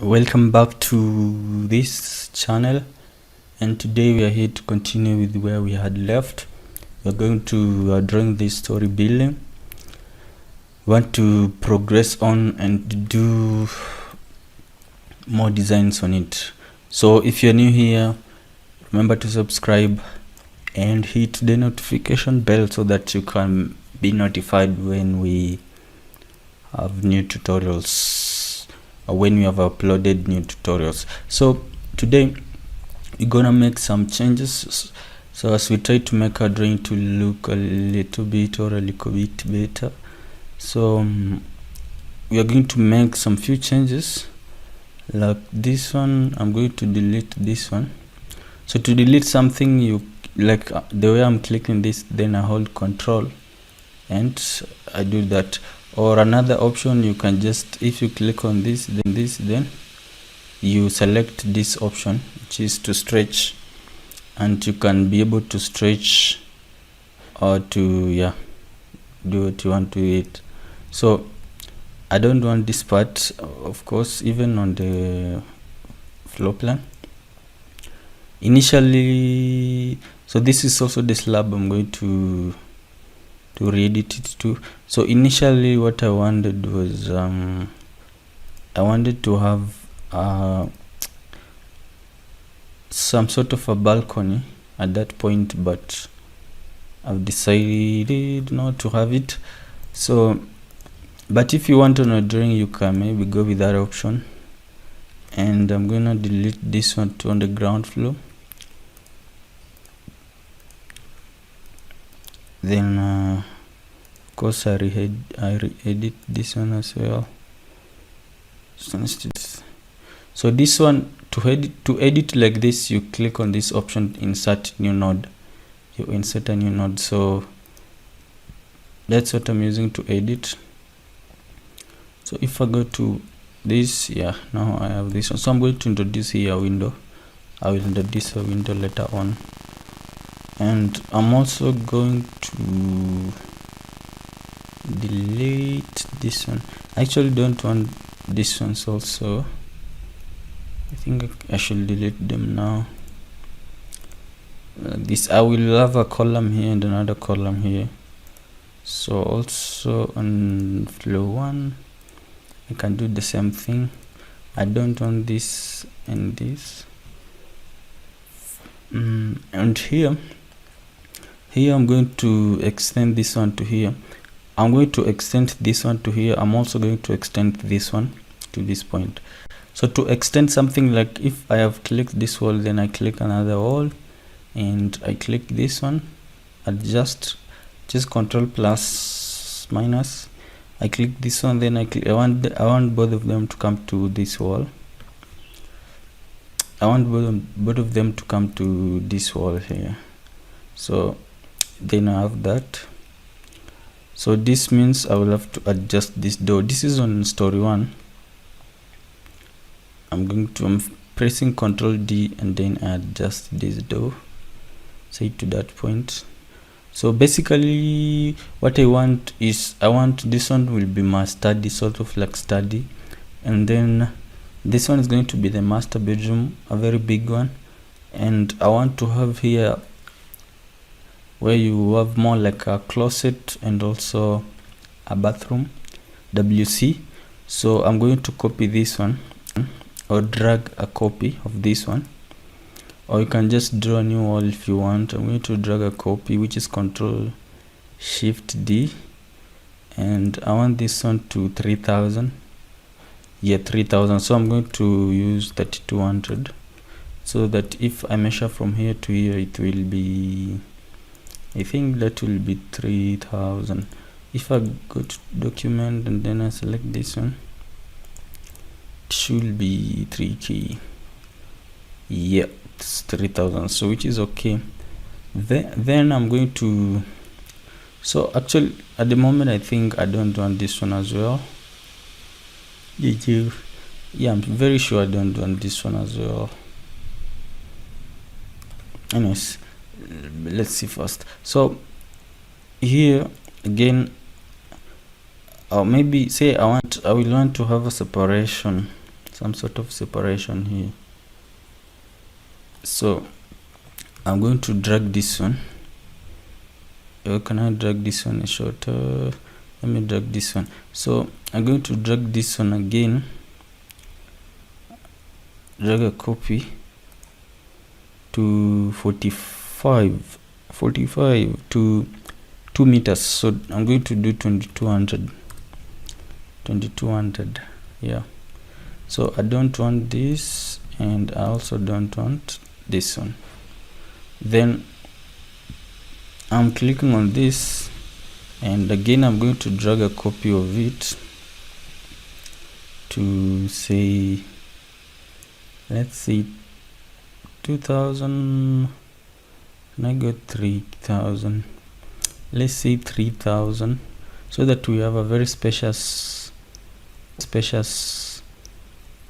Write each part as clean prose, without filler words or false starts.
Welcome back to this channel, and today we are here to continue with where we had left. We're going to drawing this story building. We want to progress on and do more designs on it. So if you're new here, remember to subscribe and hit the notification bell so that you can be notified when we have new tutorials, or when we have uploaded new tutorials. So today we're gonna make some changes, so as we try to make our drawing to look a little bit better. So we are going to make some few changes, like this one. I'm going to delete this one. So to delete something, you like the way I'm clicking this, then I hold control and I do that. Or another option, you can just, if you click on this, then you select this option, which is to stretch, and you can be able to stretch or to do what you want to it. So I don't want this part, of course, even on the floor plan initially. So this is also the slab I'm going to re-edit it to. So initially what I wanted was I wanted to have some sort of a balcony at that point, but I've decided not to have it. So but if you want on a drawing, you can maybe go with that option. And I'm gonna delete this one to on the ground floor. Then of course I re-edit this one as well. So this one, to edit like this, you click on this option, insert new node. You insert a new node. So that's what I'm using to edit. So if I go to this, now I have this one. So I'm going to introduce here a window. I will introduce a window later on. And I'm also going to delete this one. I actually don't want this ones also. I think I should delete them now. Like this, I will have a column here and another column here. So also on floor 1, I can do the same thing. I don't want this and this. And here I'm going to extend this one to here. I'm going to extend this one to here. I'm also going to extend this one to this point. So to extend something, like if I have clicked this wall, then I click another wall and I click this one, adjust, just control plus minus. I click this one, then I want both of them to come to this wall. I want both of them to come to this wall here. So then I have that. So this means I will have to adjust this door. This is on story 1. I'm pressing Ctrl D and then I adjust this door, say to that point. So basically what I want is, I want this one will be my study, sort of like study, and then this one is going to be the master bedroom, a very big one. And I want to have here where you have more like a closet and also a bathroom, WC. So I'm going to copy this one, or drag a copy of this one, or you can just draw a new wall if you want. I'm going to drag a copy, which is Control Shift D, and I want this one to 3000. 3000. So I'm going to use 3200, so that if I measure from here to here, it will be, I think that will be 3000. If I go to document and then I select this one, it should be 3K. It's 3000, so which is okay. Then I'm going to, so actually at the moment I think I don't want this one as well. I'm very sure I don't want this one as well. Anyways, let's see first. So here again, or maybe say I will want to have a separation some sort of separation here. So I'm going to drag this one. Can I drag this one shorter? Let me drag this one. So I'm going to drag this one again, drag a copy to 45 to 2 meters. So I'm going to do 2200. Yeah, so I don't want this, and I also don't want this one. Then I'm clicking on this, and again I'm going to drag a copy of it to say, let's see, 2000. And I got 3000. Let's say 3000, so that we have a very spacious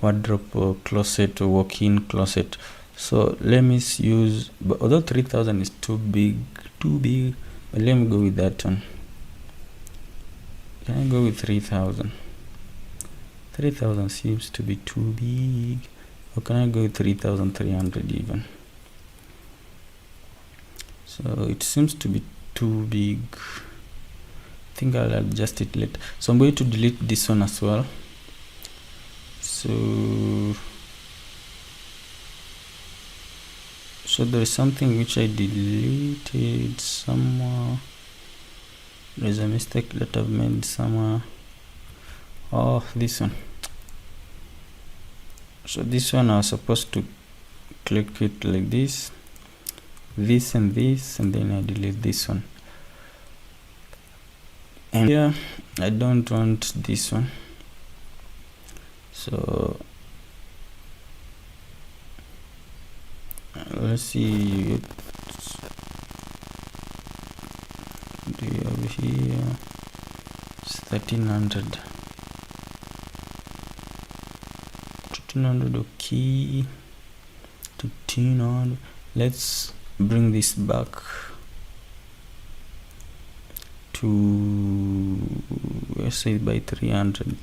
wardrobe or closet or walk-in closet. So let me use, but although 3000 is too big, but let me go with that one. Can I go with 3000? 3000 seems to be too big. Or can I go with 3300 even? So it seems to be too big. I think I'll adjust it later. So I'm going to delete this one as well. So there is something which I deleted somewhere. There's a mistake that I've made somewhere. Oh, this one. So this one I was supposed to click it like this, and then I delete this one. And here I don't want this one. So let's see, do you have here? It's 1300. 1300, okay. 1300. Let's bring this back to, let's say, by 300.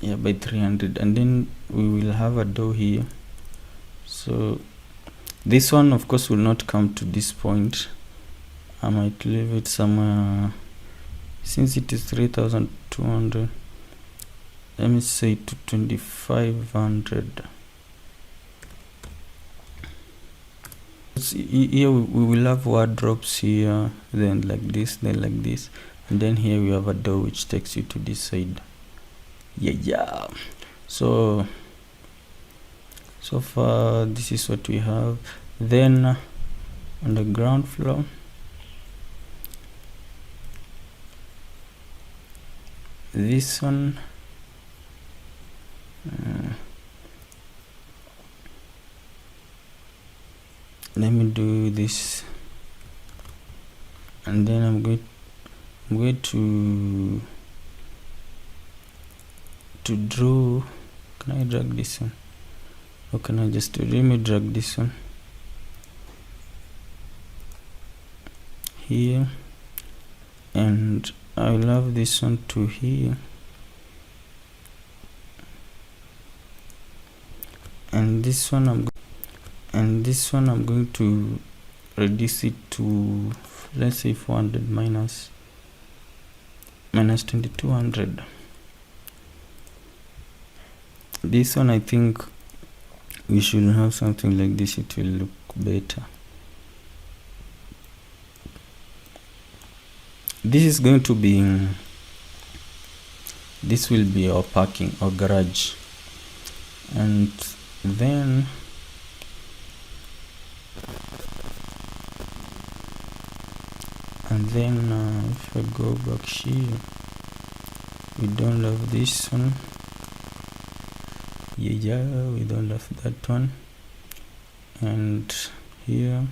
Yeah, by 300, and then we will have a door here. So this one of course will not come to this point. I might leave it somewhere, since it is 3200. Let me say to 2500. Here we will have wardrobes here, then like this, and then here we have a door which takes you to this side. Yeah. So far this is what we have. Then on the ground floor, this one, let me do this, and then I'm going to draw. Can I drag this one, or can I just let me drag this one here, and I'll have this one to here, and this one I'm going to reduce it to, let's say, 400 minus 2200. This one, I think we should have something like this. It will look better. This will be our parking or garage, and then if I go back here, we don't have this one. Yeah, we don't have that one. And here,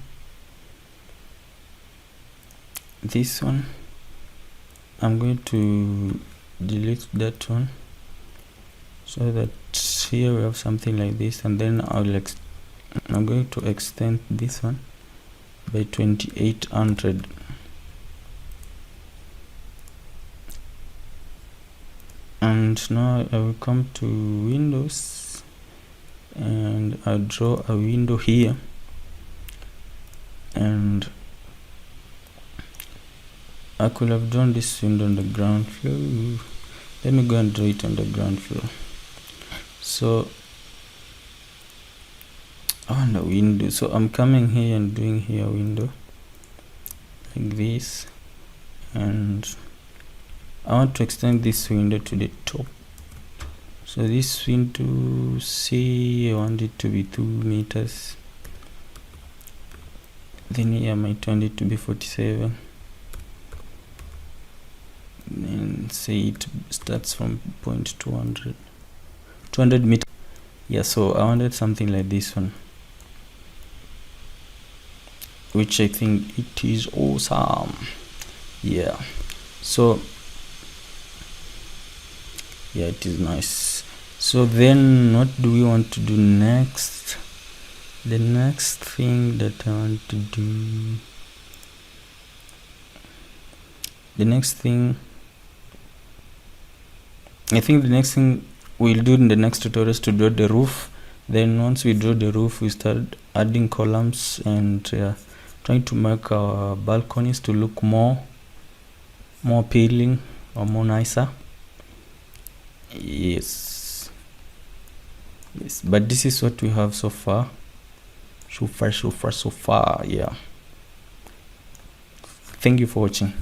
this one, I'm going to delete that one, so that here we have something like this, and then I'm going to extend this one by 2800. And now I will come to Windows and I'll draw a window here, and I could have drawn this window on the ground floor. Let me go and draw it on the ground floor. So on the window, so I'm coming here and doing here a window like this, and I want to extend this window to the top. So this window, say I want it to be 2 meters, then here I might want it to be 47, and say it starts from point 200 meters. Yeah, so I wanted something like this one, which I think it is awesome. Yeah, so yeah, it is nice. So then what do we want to do next? The next thing that I want to do, I think the next thing we'll do in the next tutorial is to draw the roof. Then once we draw the roof, we start adding columns and trying to make our balconies to look more appealing or more nicer. Yes, but this is what we have so far. Yeah, thank you for watching.